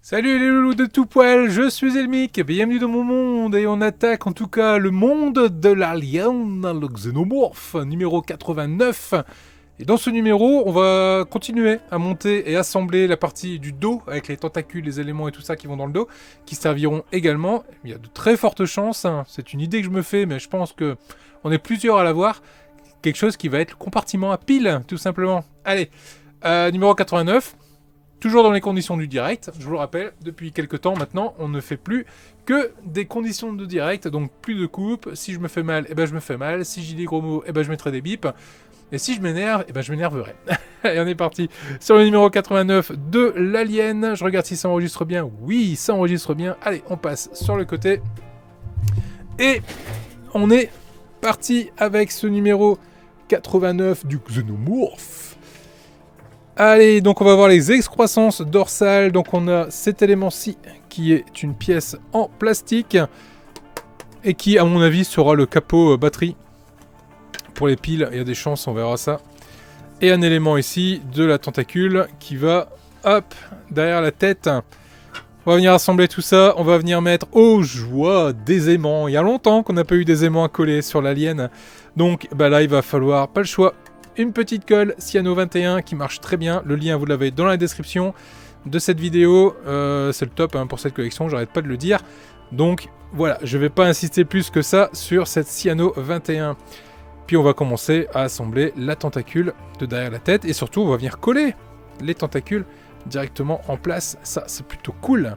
Salut les loulous de tout poil, je suis Elmic, bienvenue dans mon monde et on attaque en tout cas le monde de l'alien, le xénomorphe, numéro 89. Et dans ce numéro, on va continuer à monter et assembler la partie du dos avec les tentacules, les éléments et tout ça qui vont dans le dos, qui serviront également. Il y a de très fortes chances, hein, c'est une idée que je me fais, mais je pense que on est plusieurs à l'avoir. Quelque chose qui va être le compartiment à pile, tout simplement. Allez, numéro 89. Toujours dans les conditions du direct, je vous le rappelle, depuis quelques temps maintenant, on ne fait plus que des conditions de direct, donc plus de coupe. Si je me fais mal, eh ben je me fais mal. Si j'ai des gros mots, eh ben je mettrai des bips. Et si je m'énerve, eh ben je m'énerverai. Et on est parti sur le numéro 89 de l'Alien. Je regarde si ça enregistre bien. Oui, ça enregistre bien. Allez, on passe sur le côté. Et on est parti avec ce numéro 89 du Xénomorphe. Allez, donc on va voir les excroissances dorsales. Donc on a cet élément-ci qui est une pièce en plastique et qui, à mon avis, sera le capot batterie. Pour les piles, il y a des chances, on verra ça. Et un élément ici de la tentacule qui va, hop, derrière la tête. On va venir assembler tout ça. On va venir mettre, oh joie, des aimants. Il y a longtemps qu'on n'a pas eu des aimants à coller sur l'alien. Donc bah là, il va falloir, pas le choix, une petite colle Cyano 21 qui marche très bien. Le lien, vous l'avez dans la description de cette vidéo. C'est le top hein, pour cette collection, j'arrête pas de le dire. Donc voilà, je vais pas insister plus que ça sur cette Cyano 21. Puis on va commencer à assembler la tentacule de derrière la tête. Et surtout, on va venir coller les tentacules directement en place. Ça, c'est plutôt cool.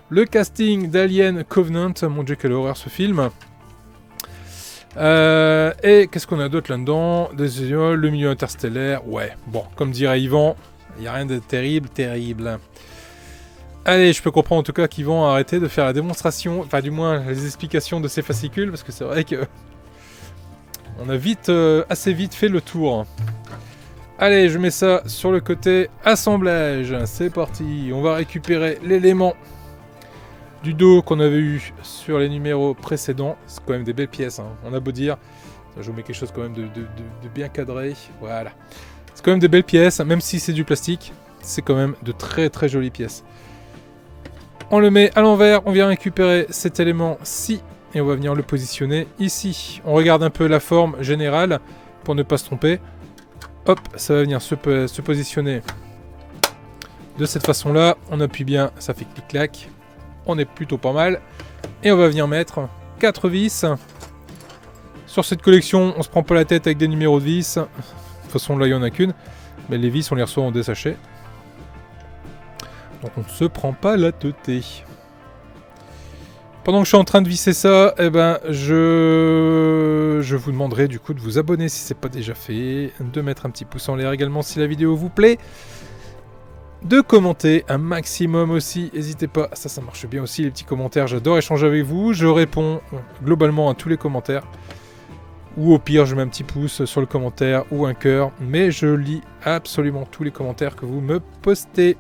Le casting d'Alien Covenant. Mon Dieu, quelle horreur ce film. Et qu'est-ce qu'on a d'autre là-dedans? Le milieu interstellaire. Ouais, bon, comme dirait Yvan, il n'y a rien de terrible. Allez, je peux comprendre en tout cas qu'Yvan a arrêté de faire la démonstration, enfin du moins les explications de ces fascicules, parce que c'est vrai que on a assez vite fait le tour. Allez, je mets ça sur le côté assemblage. C'est parti, on va récupérer l'élément du dos qu'on avait eu sur les numéros précédents. C'est quand même des belles pièces, hein. On a beau dire. Je vous mets quelque chose quand même de bien cadré. Voilà. C'est quand même des belles pièces, même si c'est du plastique. C'est quand même de très très jolies pièces. On le met à l'envers, on vient récupérer cet élément-ci et on va venir le positionner ici. On regarde un peu la forme générale pour ne pas se tromper. Hop, ça va venir se positionner de cette façon-là. On appuie bien, ça fait clic-clac. On est plutôt pas mal. Et on va venir mettre 4 vis. Sur cette collection, on se prend pas la tête avec des numéros de vis. De toute façon, là, il n'y en a qu'une. Mais les vis, on les reçoit en dessachet. Donc on ne se prend pas la tête. Pendant que je suis en train de visser ça, eh ben, je vous demanderai du coup de vous abonner si ce n'est pas déjà fait. De mettre un petit pouce en l'air également si la vidéo vous plaît. De commenter un maximum aussi, n'hésitez pas, ça marche bien aussi les petits commentaires, j'adore échanger avec vous, je réponds globalement à tous les commentaires, ou au pire je mets un petit pouce sur le commentaire ou un cœur, mais je lis absolument tous les commentaires que vous me postez.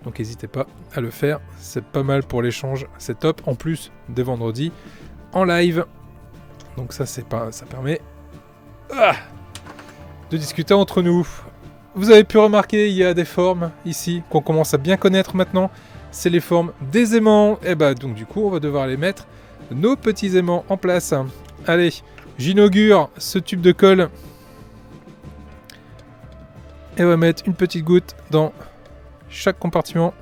Donc n'hésitez pas à le faire, c'est pas mal pour l'échange, c'est top, en plus des vendredis en live, donc ça permet de discuter entre nous. Vous avez pu remarquer, il y a des formes ici qu'on commence à bien connaître maintenant. C'est les formes des aimants. Et bah donc du coup, on va devoir les mettre nos petits aimants en place. Allez, j'inaugure ce tube de colle. Et on va mettre une petite goutte dans chaque compartiment.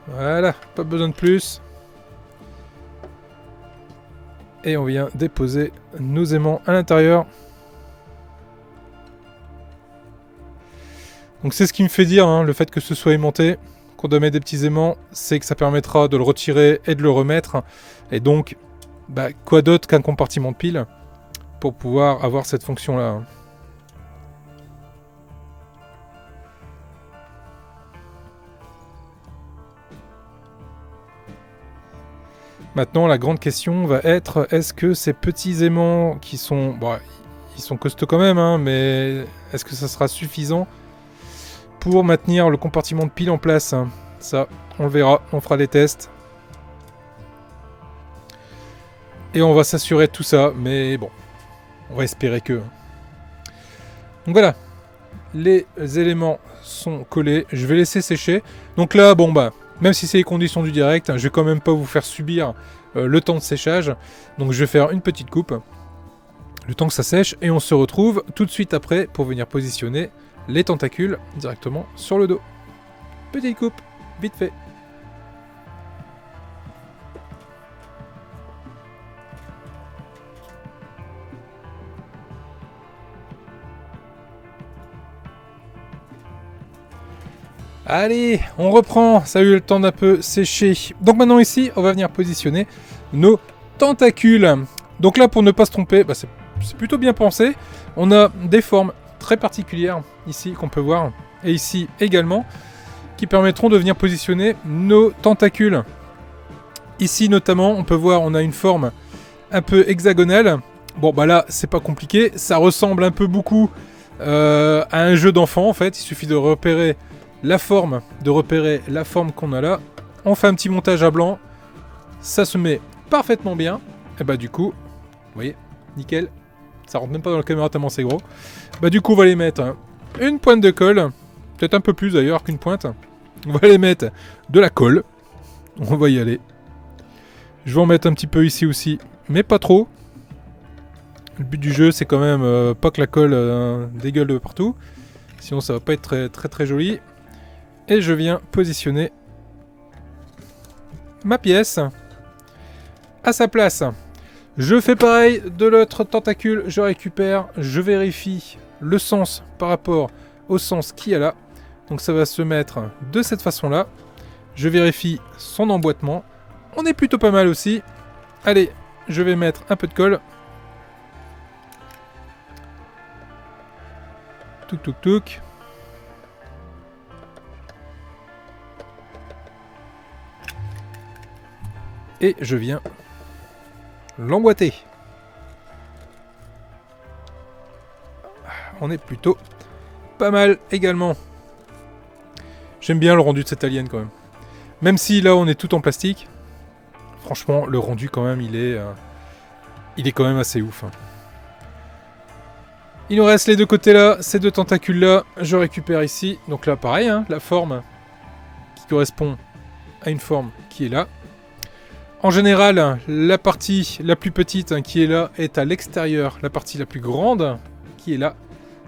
Voilà, pas besoin de plus. Et on vient déposer nos aimants à l'intérieur. Donc c'est ce qui me fait dire, hein, le fait que ce soit aimanté, qu'on doit mettre des petits aimants, c'est que ça permettra de le retirer et de le remettre. Et donc, bah, quoi d'autre qu'un compartiment de pile pour pouvoir avoir cette fonction-là. Maintenant, la grande question va être, est-ce que ces petits aimants qui sont... Bon, ils sont costauds quand même, hein, mais est-ce que ça sera suffisant pour maintenir le compartiment de pile en place? Ça, on le verra, on fera les tests. Et on va s'assurer de tout ça, mais bon, on va espérer que... Donc voilà, les éléments sont collés. Je vais laisser sécher. Donc là, bon bah, même si c'est les conditions du direct, je vais quand même pas vous faire subir le temps de séchage. Donc je vais faire une petite coupe, le temps que ça sèche, et on se retrouve tout de suite après pour venir positionner les tentacules directement sur le dos. Petite coupe, vite fait. Allez, on reprend, ça a eu le temps d'un peu sécher. Donc maintenant ici, on va venir positionner nos tentacules. Donc là, pour ne pas se tromper, bah c'est plutôt bien pensé. On a des formes très particulières ici qu'on peut voir, et ici également, qui permettront de venir positionner nos tentacules. Ici notamment, on peut voir, on a une forme un peu hexagonale. Bon bah là, c'est pas compliqué, ça ressemble un peu beaucoup à un jeu d'enfant en fait. Il suffit de repérer la forme qu'on a là. On fait un petit montage à blanc, ça se met parfaitement bien. Et bah du coup, vous voyez, nickel. Ça rentre même pas dans la caméra tellement c'est gros. Bah du coup, on va les mettre une pointe de colle, peut-être un peu plus d'ailleurs qu'une pointe. On va les mettre de la colle. On va y aller. Je vais en mettre un petit peu ici aussi, mais pas trop. Le but du jeu, c'est quand même pas que la colle dégueule de partout. Sinon, ça va pas être très joli. Et je viens positionner ma pièce à sa place. Je fais pareil de l'autre tentacule, je récupère, je vérifie le sens par rapport au sens qu'il y a là. Donc ça va se mettre de cette façon-là. Je vérifie son emboîtement. On est plutôt pas mal aussi. Allez, je vais mettre un peu de colle. Touc touc touc. Et je viens l'emboîter. On est plutôt pas mal également. J'aime bien le rendu de cette alien quand même. Même si là on est tout en plastique. Franchement le rendu quand même il est quand même assez ouf. Il nous reste les deux côtés là, ces deux tentacules là. Je récupère ici. Donc là pareil, hein, la forme qui correspond à une forme qui est là. En général, la partie la plus petite qui est là est à l'extérieur. La partie la plus grande qui est là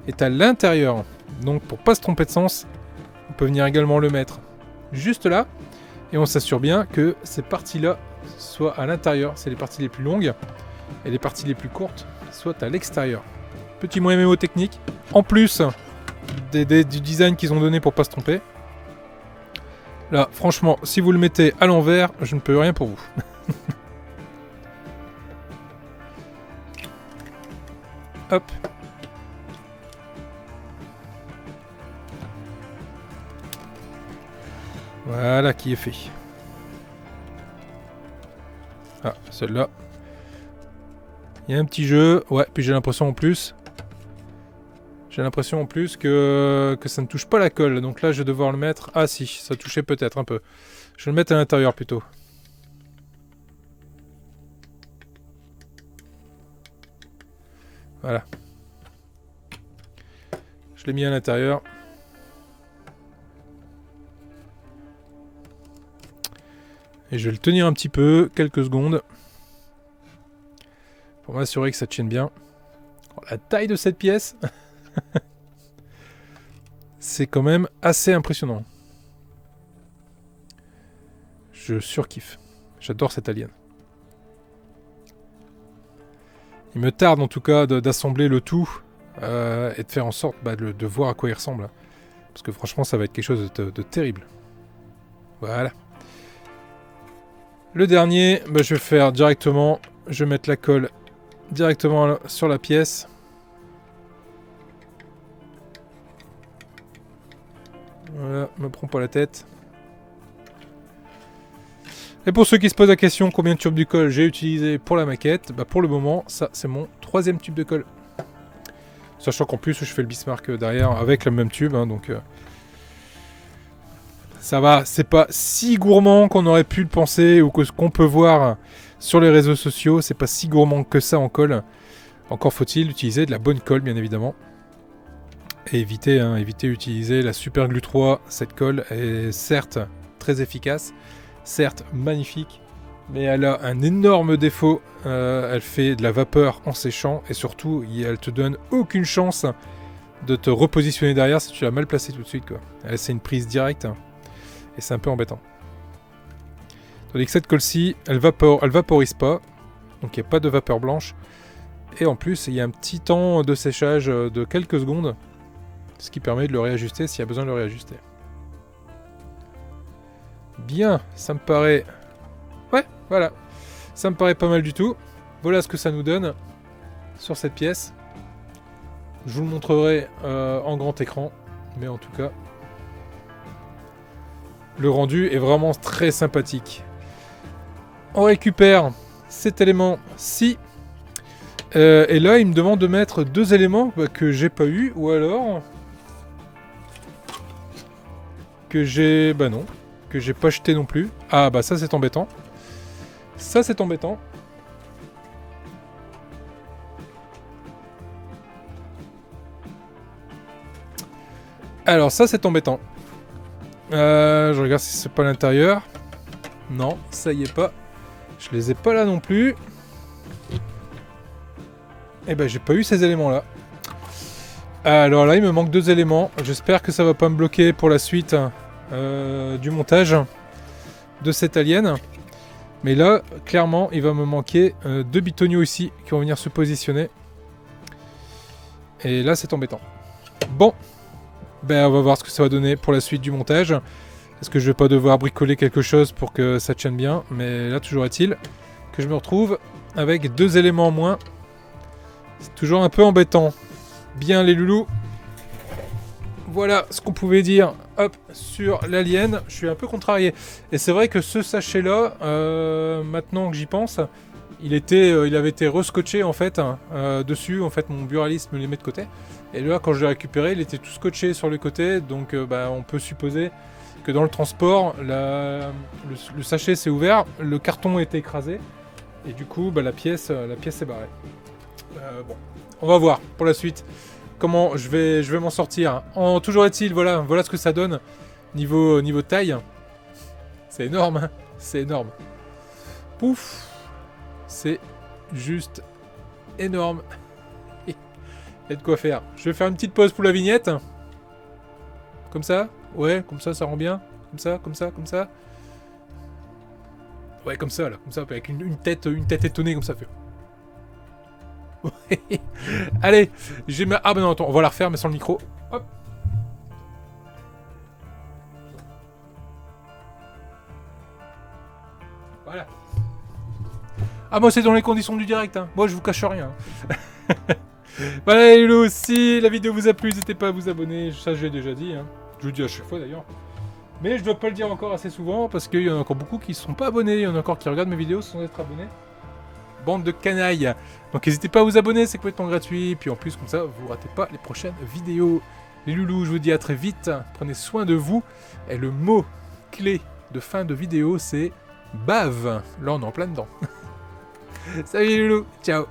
est à l'intérieur. Donc pour pas se tromper de sens, on peut venir également le mettre juste là. Et on s'assure bien que ces parties-là soient à l'intérieur. C'est les parties les plus longues. Et les parties les plus courtes soient à l'extérieur. Petit mot MMO technique. En plus du design qu'ils ont donné pour pas se tromper. Là, franchement, si vous le mettez à l'envers, je ne peux rien pour vous. Hop. Voilà qui est fait. Ah, celle-là. Il y a un petit jeu. Ouais, puis j'ai l'impression en plus... que ça ne touche pas la colle. Donc là, je vais devoir le mettre... Ah si, ça touchait peut-être un peu. Je vais le mettre à l'intérieur plutôt. Voilà. Je l'ai mis à l'intérieur. Et je vais le tenir un petit peu, quelques secondes. Pour m'assurer que ça tienne bien. La taille de cette pièce... c'est quand même assez impressionnant. Je surkiffe. J'adore cet alien. Il me tarde en tout cas d'assembler le tout et de faire en sorte de voir à quoi il ressemble. Parce que franchement ça va être quelque chose de terrible. Voilà. Le dernier, je vais faire directement, je vais mettre la colle directement sur la pièce. Voilà, me prends pas la tête. Et pour ceux qui se posent la question combien de tubes de colle j'ai utilisé pour la maquette, pour le moment, ça c'est mon 3e tube de colle. Sachant qu'en plus je fais le Bismarck derrière avec le même tube, donc ça va, c'est pas si gourmand qu'on aurait pu le penser ou que ce qu'on peut voir sur les réseaux sociaux, c'est pas si gourmand que ça en colle. Encore faut-il utiliser de la bonne colle bien évidemment. Et évitez d'utiliser la Super Glue 3. Cette colle est certes très efficace, certes magnifique, mais elle a un énorme défaut. Elle fait de la vapeur en séchant et surtout, elle te donne aucune chance de te repositionner derrière si tu l'as mal placée tout de suite, quoi. C'est une prise directe et c'est un peu embêtant. Tandis que cette colle-ci, elle vaporise pas, donc il n'y a pas de vapeur blanche. Et en plus, il y a un petit temps de séchage de quelques secondes, ce qui permet de le réajuster s'il y a besoin de le réajuster. Bien, ça me paraît... Ouais, voilà. Ça me paraît pas mal du tout. Voilà ce que ça nous donne sur cette pièce. Je vous le montrerai en grand écran, mais en tout cas, le rendu est vraiment très sympathique. On récupère cet élément-ci. Et là, il me demande de mettre 2 éléments que j'ai pas eu, ou alors que j'ai... Bah non, que j'ai pas jeté non plus. Ah bah ça c'est embêtant. Ça c'est embêtant. Alors ça c'est embêtant. Je regarde si c'est pas à l'intérieur. Non, ça y est pas. Je les ai pas là non plus. Et ben j'ai pas eu ces éléments là. Alors là il me manque 2 éléments. J'espère que ça va pas me bloquer pour la suite du montage de cet alien. Mais là clairement il va me manquer 2 bitoniaux ici qui vont venir se positionner. Et là c'est embêtant. Bon. Ben on va voir ce que ça va donner pour la suite du montage. Est-ce que je vais pas devoir bricoler quelque chose pour que ça tienne bien? Mais là toujours est-il que je me retrouve avec 2 éléments en moins. C'est toujours un peu embêtant. Bien les loulous. Voilà ce qu'on pouvait dire sur l'alien. Je suis un peu contrarié. Et c'est vrai que ce sachet-là, maintenant que j'y pense, il avait été rescotché en fait dessus. En fait, mon buraliste me les met de côté. Et là, quand je l'ai récupéré, il était tout scotché sur le côté. Donc, on peut supposer que dans le transport, le sachet s'est ouvert, le carton est écrasé. Et du coup, la pièce est barrée. Bon, on va voir pour la suite comment je vais m'en sortir. Toujours est-il, voilà ce que ça donne niveau taille. C'est énorme, hein, c'est énorme. Pouf, c'est juste énorme. Il y a de quoi faire. Je vais faire une petite pause pour la vignette. Comme ça, ouais, comme ça rend bien. Comme ça. Ouais, comme ça, là, comme ça, avec une tête étonnée comme ça fait. Allez, j'ai ma... Ah bah non, attends, on va la refaire mais sans le micro. Hop. Voilà. Ah moi c'est dans les conditions du direct, hein. Moi je vous cache rien. Voilà les loulous, si la vidéo vous a plu, n'hésitez pas à vous abonner, ça j'ai déjà dit, hein. Je le dis à chaque fois d'ailleurs. Mais je dois pas le dire encore assez souvent parce qu'il y en a encore beaucoup qui ne sont pas abonnés, il y en a encore qui regardent mes vidéos sans être abonnés. Bande de canailles. Donc n'hésitez pas à vous abonner, c'est complètement gratuit. Puis en plus, comme ça, vous ratez pas les prochaines vidéos. Les loulous, je vous dis à très vite. Prenez soin de vous. Et le mot clé de fin de vidéo, c'est bave. Là, on est en plein dedans. Salut les loulous, ciao.